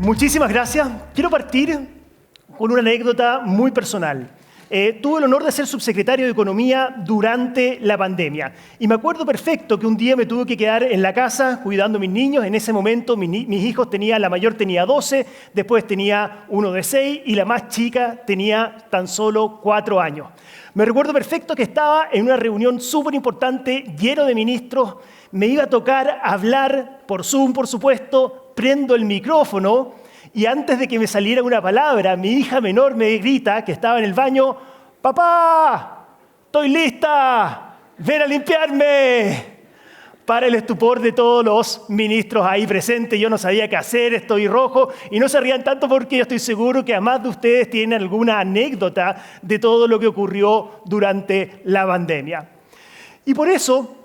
Muchísimas gracias. Quiero partir con una anécdota muy personal. Tuve el honor de ser subsecretario de Economía durante la pandemia. Y me acuerdo perfecto que un día me tuve que quedar en la casa cuidando a mis niños. En ese momento mis hijos la mayor tenía 12, después tenía uno de 6 y la más chica tenía tan solo 4 años. Me recuerdo perfecto que estaba en una reunión súper importante, lleno de ministros. Me iba a tocar hablar por Zoom, por supuesto. Prendo el micrófono. Y antes de que me saliera una palabra, mi hija menor me grita, que estaba en el baño: «¡Papá! ¡Estoy lista! ¡Ven a limpiarme!». Para el estupor de todos los ministros ahí presentes, yo no sabía qué hacer, estoy rojo. Y no se rían tanto porque yo estoy seguro que a más de ustedes tienen alguna anécdota de todo lo que ocurrió durante la pandemia. Y por eso,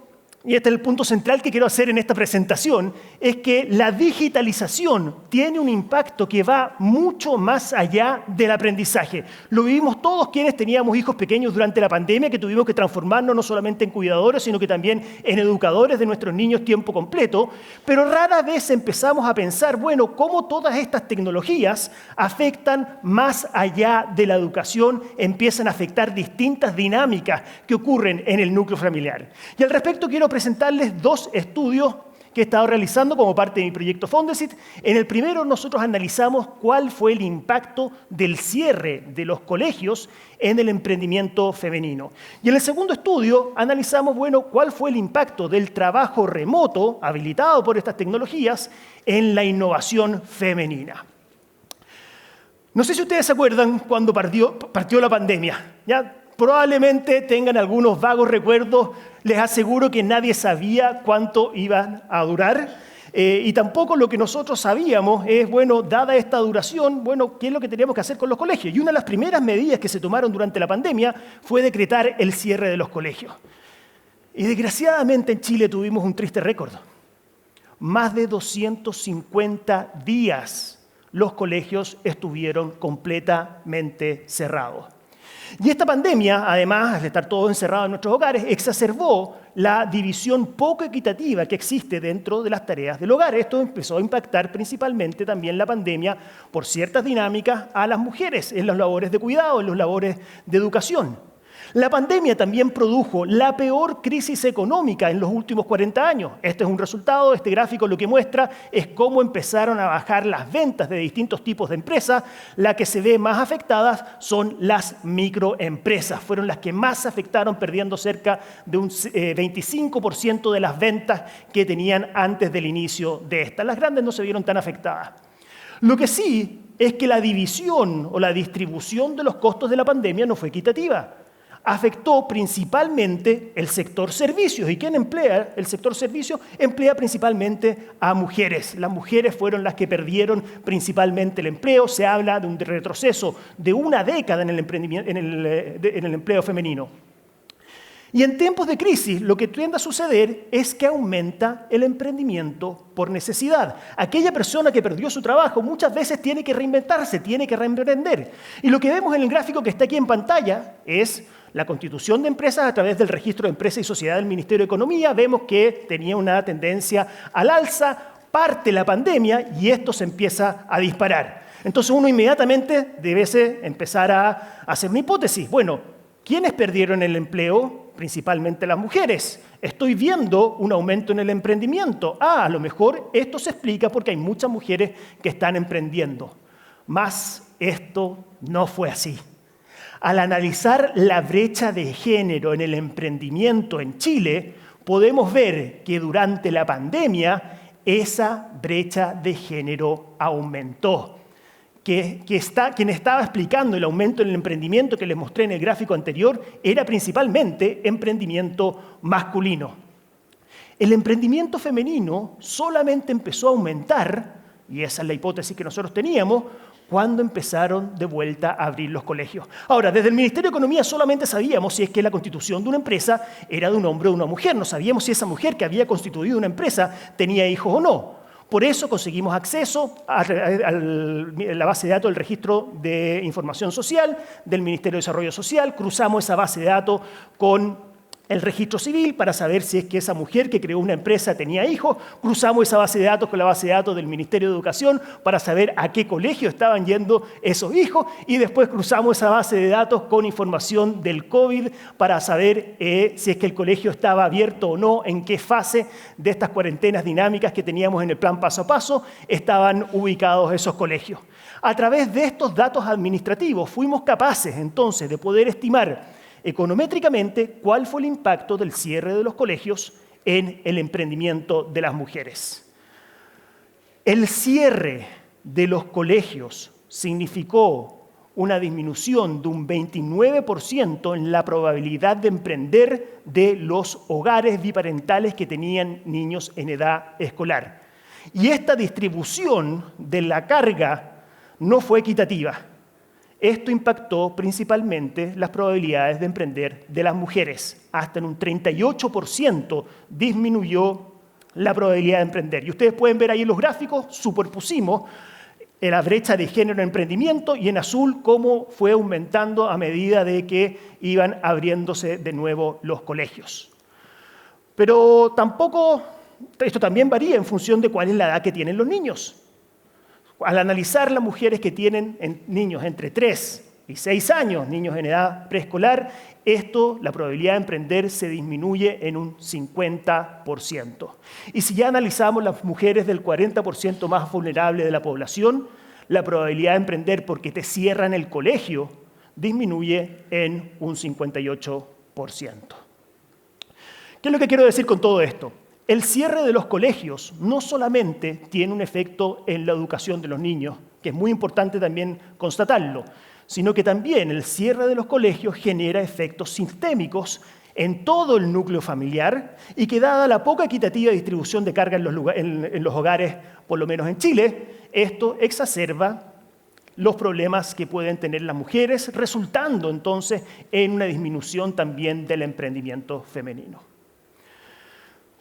y este es el punto central que quiero hacer en esta presentación, es que la digitalización tiene un impacto que va mucho más allá del aprendizaje. Lo vivimos todos quienes teníamos hijos pequeños durante la pandemia, que tuvimos que transformarnos no solamente en cuidadores, sino que también en educadores de nuestros niños tiempo completo, pero rara vez empezamos a pensar, bueno, cómo todas estas tecnologías afectan más allá de la educación, empiezan a afectar distintas dinámicas que ocurren en el núcleo familiar. Y al respecto quiero presentarles 2 estudios que he estado realizando como parte de mi proyecto Fondesit. En el primero nosotros analizamos cuál fue el impacto del cierre de los colegios en el emprendimiento femenino. Y en el segundo estudio analizamos, cuál fue el impacto del trabajo remoto habilitado por estas tecnologías en la innovación femenina. No sé si ustedes se acuerdan cuando partió la pandemia, ¿ya? Probablemente tengan algunos vagos recuerdos. Les aseguro que nadie sabía cuánto iban a durar. Y tampoco lo que nosotros sabíamos es, dada esta duración, ¿qué es lo que teníamos que hacer con los colegios? Y una de las primeras medidas que se tomaron durante la pandemia fue decretar el cierre de los colegios. Y desgraciadamente en Chile tuvimos un triste récord. Más de 250 días los colegios estuvieron completamente cerrados. Y esta pandemia, además de estar todos encerrados en nuestros hogares, exacerbó la división poco equitativa que existe dentro de las tareas del hogar. Esto empezó a impactar principalmente también la pandemia por ciertas dinámicas a las mujeres en las labores de cuidado, en las labores de educación. La pandemia también produjo la peor crisis económica en los últimos 40 años. Este es un resultado, este gráfico lo que muestra es cómo empezaron a bajar las ventas de distintos tipos de empresas. La que se ve más afectadas son las microempresas. Fueron las que más se afectaron, perdiendo cerca de un 25% de las ventas que tenían antes del inicio de esta. Las grandes no se vieron tan afectadas. Lo que sí es que la división o la distribución de los costos de la pandemia no fue equitativa. Afectó principalmente el sector servicios. ¿Y quién emplea el sector servicios? Emplea principalmente a mujeres. Las mujeres fueron las que perdieron principalmente el empleo. Se habla de un retroceso de una década en el empleo femenino. Y en tiempos de crisis, lo que tiende a suceder es que aumenta el emprendimiento por necesidad. Aquella persona que perdió su trabajo muchas veces tiene que reinventarse, tiene que reemprender. Y lo que vemos en el gráfico que está aquí en pantalla es la constitución de empresas a través del registro de empresas y sociedad del Ministerio de Economía. Vemos que tenía una tendencia al alza, parte la pandemia y esto se empieza a disparar. Entonces uno inmediatamente debe empezar a hacer una hipótesis. ¿Quiénes perdieron el empleo? Principalmente las mujeres. Estoy viendo un aumento en el emprendimiento. A lo mejor esto se explica porque hay muchas mujeres que están emprendiendo. Mas esto no fue así. Al analizar la brecha de género en el emprendimiento en Chile, podemos ver que durante la pandemia esa brecha de género aumentó. Quien estaba explicando el aumento en el emprendimiento que les mostré en el gráfico anterior era principalmente emprendimiento masculino. El emprendimiento femenino solamente empezó a aumentar, y esa es la hipótesis que nosotros teníamos, cuando empezaron de vuelta a abrir los colegios. Ahora, desde el Ministerio de Economía solamente sabíamos si es que la constitución de una empresa era de un hombre o de una mujer. No sabíamos si esa mujer que había constituido una empresa tenía hijos o no. Por eso conseguimos acceso a la base de datos del Registro de Información Social del Ministerio de Desarrollo Social. Cruzamos esa base de datos con el registro civil para saber si es que esa mujer que creó una empresa tenía hijos. Cruzamos esa base de datos con la base de datos del Ministerio de Educación para saber a qué colegio estaban yendo esos hijos. Y después cruzamos esa base de datos con información del COVID para saber si es que el colegio estaba abierto o no, en qué fase de estas cuarentenas dinámicas que teníamos en el plan paso a paso estaban ubicados esos colegios. A través de estos datos administrativos fuimos capaces entonces de poder estimar econométricamente cuál fue el impacto del cierre de los colegios en el emprendimiento de las mujeres. El cierre de los colegios significó una disminución de un 29% en la probabilidad de emprender de los hogares biparentales que tenían niños en edad escolar. Y esta distribución de la carga no fue equitativa. Esto impactó principalmente las probabilidades de emprender de las mujeres. Hasta en un 38% disminuyó la probabilidad de emprender. Y ustedes pueden ver ahí en los gráficos, superpusimos la brecha de género en emprendimiento y en azul cómo fue aumentando a medida de que iban abriéndose de nuevo los colegios. Pero esto también varía en función de cuál es la edad que tienen los niños. Al analizar las mujeres que tienen niños entre 3 y 6 años, niños en edad preescolar, la probabilidad de emprender se disminuye en un 50%. Y si ya analizamos las mujeres del 40% más vulnerable de la población, la probabilidad de emprender porque te cierran el colegio disminuye en un 58%. ¿Qué es lo que quiero decir con todo esto? El cierre de los colegios no solamente tiene un efecto en la educación de los niños, que es muy importante también constatarlo, sino que también el cierre de los colegios genera efectos sistémicos en todo el núcleo familiar y que dada la poca equitativa distribución de carga en los hogares, por lo menos en Chile, esto exacerba los problemas que pueden tener las mujeres, resultando entonces en una disminución también del emprendimiento femenino.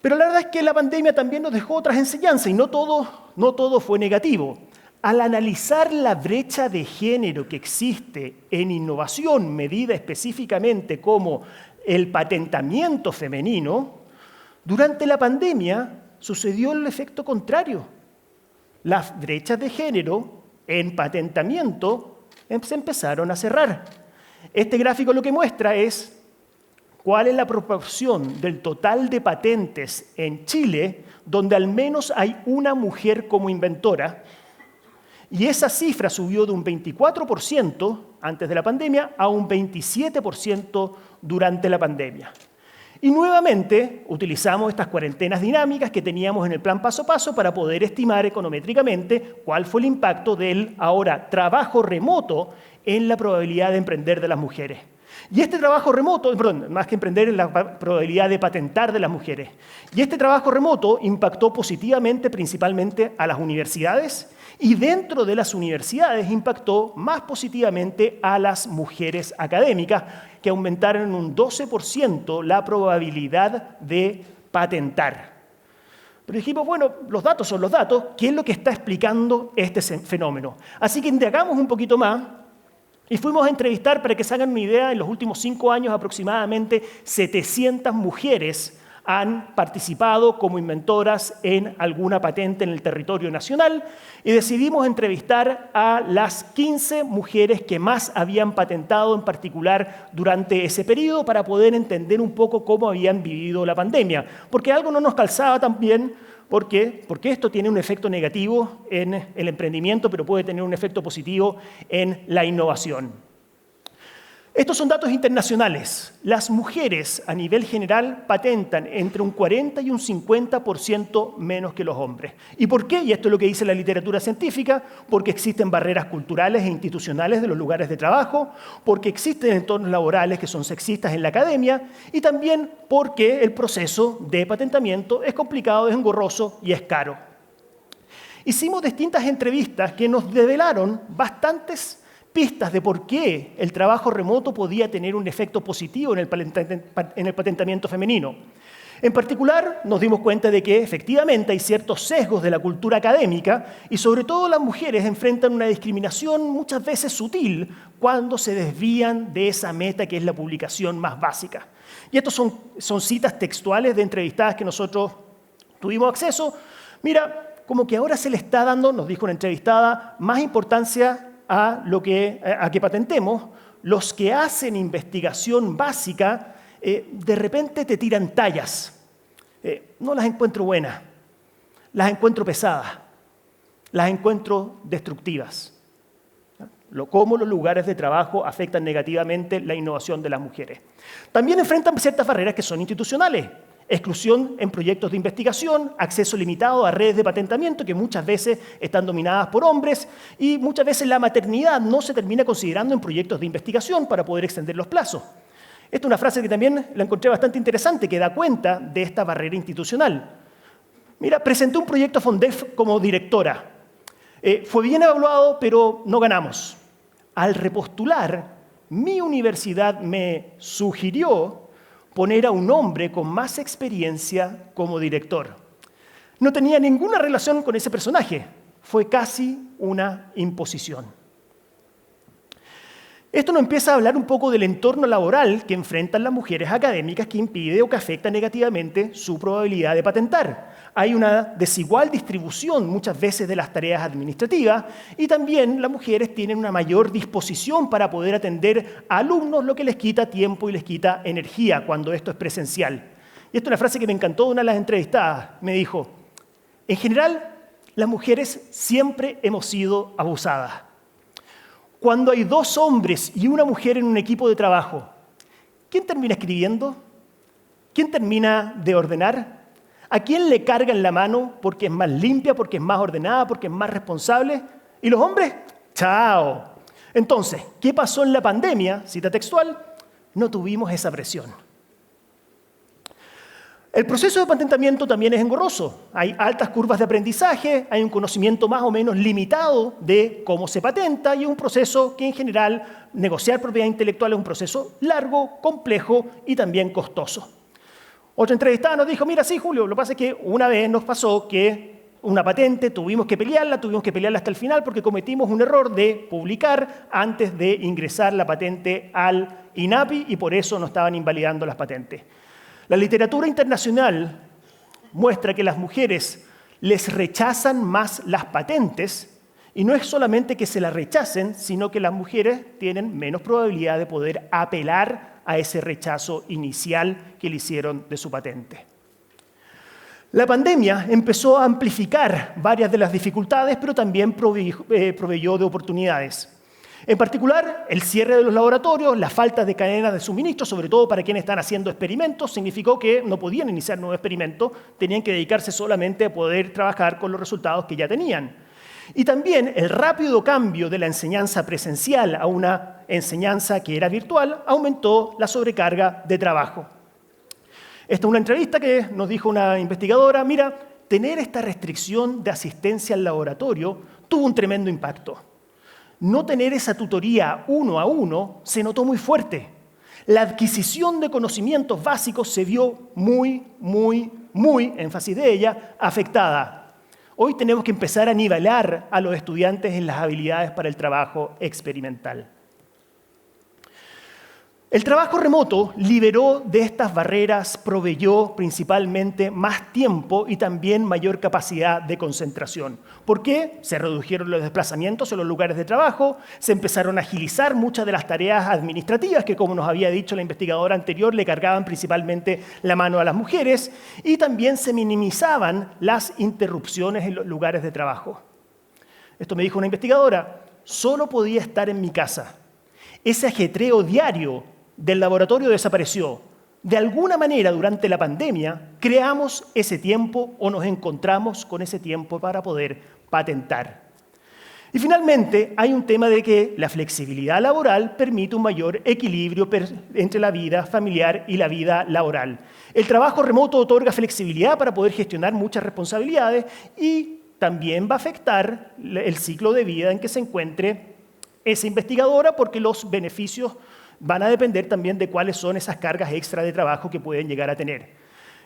Pero la verdad es que la pandemia también nos dejó otras enseñanzas y no todo fue negativo. Al analizar la brecha de género que existe en innovación, medida específicamente como el patentamiento femenino, durante la pandemia sucedió el efecto contrario. Las brechas de género en patentamiento se empezaron a cerrar. Este gráfico lo que muestra es cuál es la proporción del total de patentes en Chile donde al menos hay una mujer como inventora. Y esa cifra subió de un 24% antes de la pandemia a un 27% durante la pandemia. Y nuevamente utilizamos estas cuarentenas dinámicas que teníamos en el plan paso a paso para poder estimar econométricamente cuál fue el impacto del ahora trabajo remoto en la probabilidad de emprender de las mujeres. Y este trabajo remoto, más que emprender, en la probabilidad de patentar de las mujeres. Y este trabajo remoto impactó positivamente principalmente a las universidades y dentro de las universidades impactó más positivamente a las mujeres académicas, que aumentaron en un 12% la probabilidad de patentar. Pero dijimos, bueno, los datos son los datos, ¿qué es lo que está explicando este fenómeno? Así que indagamos un poquito más y fuimos a entrevistar, para que se hagan una idea, en los últimos 5 años aproximadamente 700 mujeres han participado como inventoras en alguna patente en el territorio nacional y decidimos entrevistar a las 15 mujeres que más habían patentado en particular durante ese periodo para poder entender un poco cómo habían vivido la pandemia. Porque algo no nos calzaba también, porque esto tiene un efecto negativo en el emprendimiento, pero puede tener un efecto positivo en la innovación. Estos son datos internacionales. Las mujeres a nivel general patentan entre un 40 y un 50% menos que los hombres. ¿Y por qué? Y esto es lo que dice la literatura científica, porque existen barreras culturales e institucionales de los lugares de trabajo, porque existen entornos laborales que son sexistas en la academia y también porque el proceso de patentamiento es complicado, es engorroso y es caro. Hicimos distintas entrevistas que nos develaron bastantes pistas de por qué el trabajo remoto podía tener un efecto positivo en el patentamiento femenino. En particular, nos dimos cuenta de que efectivamente hay ciertos sesgos de la cultura académica y sobre todo las mujeres enfrentan una discriminación muchas veces sutil cuando se desvían de esa meta que es la publicación más básica. Y estos son citas textuales de entrevistadas que nosotros tuvimos acceso. Mira, como que ahora se le está dando, nos dijo una entrevistada, más importancia a que patentemos. Los que hacen investigación básica de repente te tiran tallas. No las encuentro buenas, las encuentro pesadas, las encuentro destructivas. Cómo los lugares de trabajo afectan negativamente la innovación de las mujeres. También enfrentan ciertas barreras que son institucionales. Exclusión en proyectos de investigación, acceso limitado a redes de patentamiento que muchas veces están dominadas por hombres y muchas veces la maternidad no se termina considerando en proyectos de investigación para poder extender los plazos. Esta es una frase que también la encontré bastante interesante, que da cuenta de esta barrera institucional. Mira, presenté un proyecto a Fondef como directora. Fue bien evaluado, pero no ganamos. Al repostular, mi universidad me sugirió poner a un hombre con más experiencia como director. No tenía ninguna relación con ese personaje. Fue casi una imposición. Esto nos empieza a hablar un poco del entorno laboral que enfrentan las mujeres académicas que impide o que afecta negativamente su probabilidad de patentar. Hay una desigual distribución muchas veces de las tareas administrativas y también las mujeres tienen una mayor disposición para poder atender a alumnos, lo que les quita tiempo y les quita energía cuando esto es presencial. Y esta es una frase que me encantó de una de las entrevistadas. Me dijo, en general, las mujeres siempre hemos sido abusadas. Cuando hay 2 hombres y una mujer en un equipo de trabajo, ¿quién termina escribiendo? ¿Quién termina de ordenar? ¿A quién le cargan la mano porque es más limpia, porque es más ordenada, porque es más responsable? ¿Y los hombres? ¡Chao! Entonces, ¿qué pasó en la pandemia? Cita textual, no tuvimos esa presión. El proceso de patentamiento también es engorroso. Hay altas curvas de aprendizaje, hay un conocimiento más o menos limitado de cómo se patenta y un proceso que en general negociar propiedad intelectual es un proceso largo, complejo y también costoso. Otra entrevistada nos dijo, mira, sí, Julio, lo que pasa es que una vez nos pasó que una patente tuvimos que pelearla hasta el final porque cometimos un error de publicar antes de ingresar la patente al INAPI y por eso nos estaban invalidando las patentes. La literatura internacional muestra que las mujeres les rechazan más las patentes y no es solamente que se las rechacen, sino que las mujeres tienen menos probabilidad de poder apelar a ese rechazo inicial que le hicieron de su patente. La pandemia empezó a amplificar varias de las dificultades, pero también proveyó de oportunidades. En particular, el cierre de los laboratorios, la falta de cadenas de suministro, sobre todo para quienes están haciendo experimentos, significó que no podían iniciar nuevos experimentos, tenían que dedicarse solamente a poder trabajar con los resultados que ya tenían. Y también el rápido cambio de la enseñanza presencial a una enseñanza que era virtual aumentó la sobrecarga de trabajo. Esta es una entrevista que nos dijo una investigadora, mira, tener esta restricción de asistencia al laboratorio tuvo un tremendo impacto. No tener esa tutoría 1 a 1 se notó muy fuerte. La adquisición de conocimientos básicos se vio muy, énfasis de ella, afectada. Hoy tenemos que empezar a nivelar a los estudiantes en las habilidades para el trabajo experimental. El trabajo remoto liberó de estas barreras, proveyó principalmente más tiempo y también mayor capacidad de concentración. ¿Por qué? Se redujeron los desplazamientos en los lugares de trabajo, se empezaron a agilizar muchas de las tareas administrativas que, como nos había dicho la investigadora anterior, le cargaban principalmente la mano a las mujeres y también se minimizaban las interrupciones en los lugares de trabajo. Esto me dijo una investigadora, solo podía estar en mi casa. Ese ajetreo diario del laboratorio desapareció. De alguna manera, durante la pandemia, creamos ese tiempo o nos encontramos con ese tiempo para poder patentar. Y finalmente, hay un tema de que la flexibilidad laboral permite un mayor equilibrio entre la vida familiar y la vida laboral. El trabajo remoto otorga flexibilidad para poder gestionar muchas responsabilidades y también va a afectar el ciclo de vida en que se encuentre esa investigadora porque los beneficios van a depender también de cuáles son esas cargas extra de trabajo que pueden llegar a tener.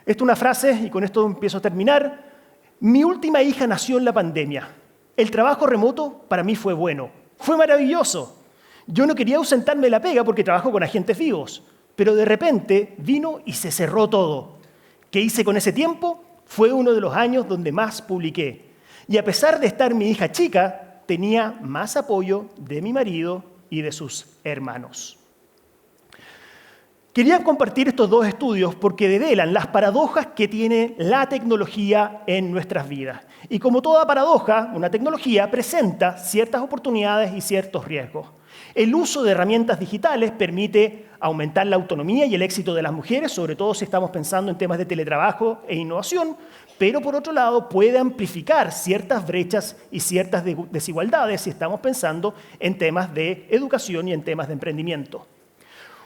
Esta es una frase, y con esto empiezo a terminar. Mi última hija nació en la pandemia. El trabajo remoto para mí fue bueno. Fue maravilloso. Yo no quería ausentarme de la pega porque trabajo con agentes vivos, pero de repente vino y se cerró todo. ¿Qué hice con ese tiempo? Fue uno de los años donde más publiqué. Y a pesar de estar mi hija chica, tenía más apoyo de mi marido y de sus hermanos. Quería compartir estos dos estudios porque develan las paradojas que tiene la tecnología en nuestras vidas. Y como toda paradoja, una tecnología presenta ciertas oportunidades y ciertos riesgos. El uso de herramientas digitales permite aumentar la autonomía y el éxito de las mujeres, sobre todo si estamos pensando en temas de teletrabajo e innovación, pero por otro lado puede amplificar ciertas brechas y ciertas desigualdades si estamos pensando en temas de educación y en temas de emprendimiento.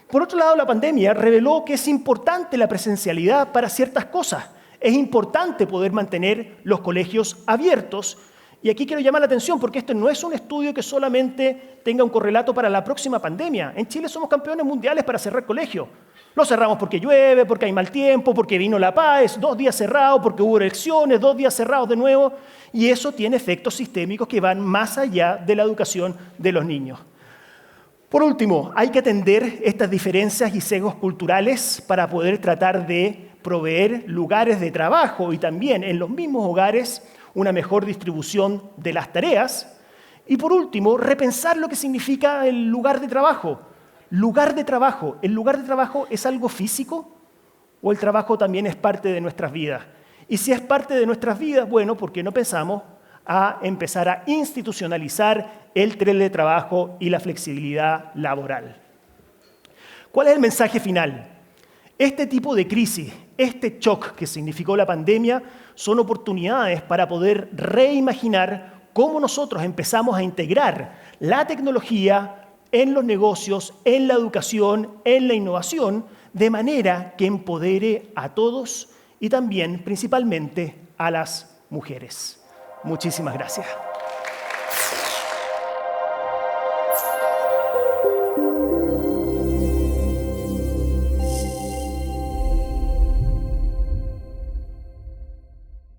Por otro lado, la pandemia reveló que es importante la presencialidad para ciertas cosas. Es importante poder mantener los colegios abiertos. Y aquí quiero llamar la atención porque este no es un estudio que solamente tenga un correlato para la próxima pandemia. En Chile somos campeones mundiales para cerrar colegios. Lo cerramos porque llueve, porque hay mal tiempo, porque vino la paz, 2 días cerrados, porque hubo elecciones, 2 días cerrados de nuevo. Y eso tiene efectos sistémicos que van más allá de la educación de los niños. Por último, hay que atender estas diferencias y sesgos culturales para poder tratar de proveer lugares de trabajo y también en los mismos hogares una mejor distribución de las tareas. Y por último, repensar lo que significa el lugar de trabajo. Lugar de trabajo. ¿El lugar de trabajo es algo físico o el trabajo también es parte de nuestras vidas? Y si es parte de nuestras vidas, bueno, ¿por qué no pensamos a empezar a institucionalizar el teletrabajo y la flexibilidad laboral? ¿Cuál es el mensaje final? Este tipo de crisis, este shock que significó la pandemia, son oportunidades para poder reimaginar cómo nosotros empezamos a integrar la tecnología en los negocios, en la educación, en la innovación, de manera que empodere a todos y también, principalmente, a las mujeres. Muchísimas gracias.